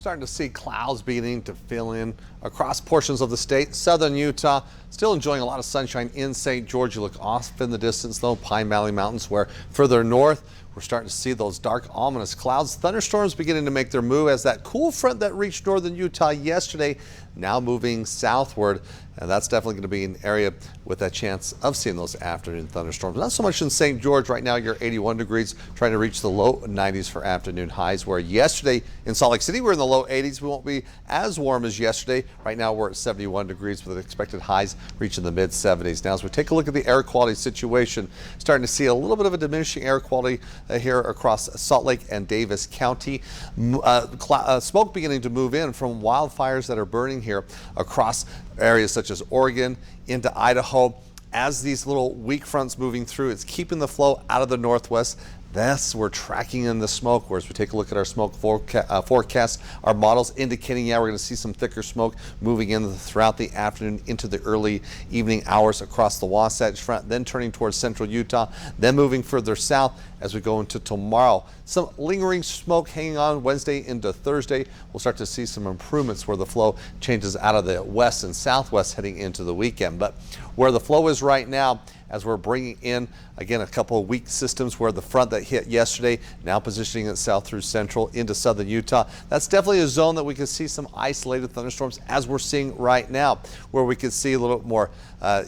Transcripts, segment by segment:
Starting to see clouds beginning to fill in across portions of the state. Southern Utah still enjoying a lot of sunshine in St. George. You look off in the distance though, Pine Valley Mountains, where further north we're starting to see those dark, ominous clouds. Thunderstorms beginning to make their move as that cool front that reached northern Utah yesterday now moving southward. And that's definitely going to be an area with a chance of seeing those afternoon thunderstorms. Not so much in St. George. Right now you're 81 degrees, trying to reach the low 90s for afternoon highs, where yesterday in Salt Lake City we're in the low 80s. We won't be as warm as yesterday. Right now we're at 71 degrees with expected highs reaching the mid 70s. Now as we take a look at the air quality situation, starting to see a little bit of a diminishing air quality here across Salt Lake and Davis County. Smoke beginning to move in from wildfires that are burning here across areas such as Oregon into Idaho. As these little weak fronts moving through, it's keeping the flow out of the northwest. Thus, we're tracking in the smoke. Whereas we take a look at our smoke forecast, our models indicating, we're going to see some thicker smoke moving in throughout the afternoon into the early evening hours across the Wasatch Front, then turning towards central Utah, then moving further south as we go into tomorrow. Some lingering smoke hanging on Wednesday into Thursday. We'll start to see some improvements where the flow changes out of the west and southwest heading into the weekend. But where the flow is right now, as we're bringing in, again, a couple of weak systems where the front that hit yesterday now positioning itself through central into southern Utah. That's definitely a zone that we can see some isolated thunderstorms as we're seeing right now. Where we could see a little bit more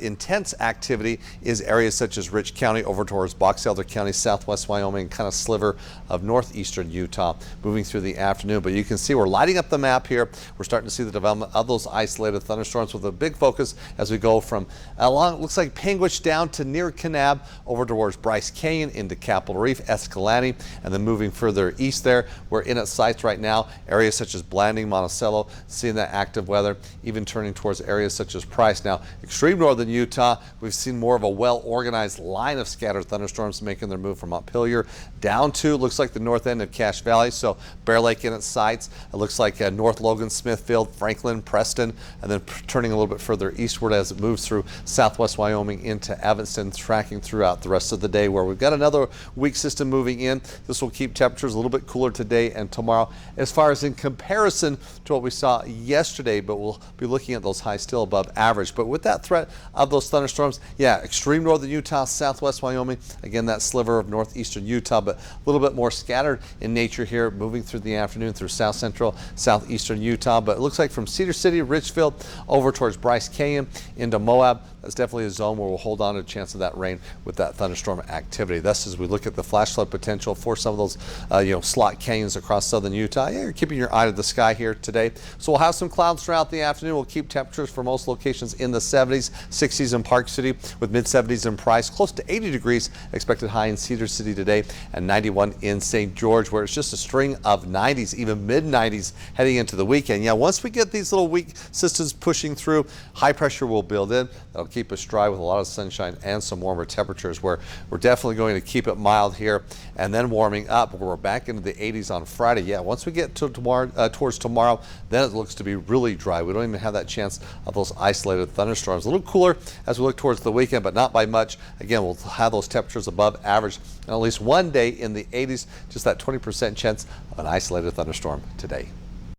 intense activity is areas such as Rich County over towards Box Elder County, southwest Wyoming, kind of sliver of northeastern Utah moving through the afternoon. But you can see we're lighting up the map here. We're starting to see the development of those isolated thunderstorms with a big focus as we go from along, looks like Panguitch down to near Kanab, over towards Bryce Canyon into Capitol Reef, Escalante, and then moving further east there. We're in at sites right now, areas such as Blanding, Monticello, seeing that active weather, even turning towards areas such as Price. Now, extreme northern Utah, we've seen more of a well-organized line of scattered thunderstorms making their move from Montpelier down to, looks like the north end of Cache Valley, so Bear Lake in its sights. It looks like North Logan, Smithfield, Franklin, Preston, and then turning a little bit further eastward as it moves through southwest Wyoming into Evanston, tracking throughout the rest of the day, where we've got another weak system moving in. This will keep temperatures a little bit cooler today and tomorrow as far as in comparison to what we saw yesterday, but we'll be looking at those highs still above average. But with that threat of those thunderstorms, extreme northern Utah, southwest Wyoming, again that sliver of northeastern Utah, but a little bit more scattered in nature here, moving through the afternoon through south central, southeastern Utah. But it looks like from Cedar City, Richfield, over towards Bryce Canyon into Moab, that's definitely a zone where we'll hold on to a chance of that rain with that thunderstorm activity. Thus, as we look at the flash flood potential for some of those slot canyons across southern Utah, you're keeping your eye to the sky here today. So we'll have some clouds throughout the afternoon. We'll keep temperatures for most locations in the 70s, 60s in Park City, with mid 70s in Price, close to 80 degrees expected high in Cedar City today, and 91 in St. George, where it's just a string of 90s, even mid 90s heading into the weekend. Once we get these little weak systems pushing through, high pressure will build in. That'll keep us dry with a lot of sunshine and some warmer temperatures, where we're definitely going to keep it mild here and then warming up where we're back into the 80s on Friday. Once we get to tomorrow, towards tomorrow, then it looks to be really dry. We don't even have that chance of those isolated thunderstorms. A little cooler as we look towards the weekend, but not by much. Again, we'll have those temperatures above average and at least one day in the 80s, just that 20% chance of an isolated thunderstorm today.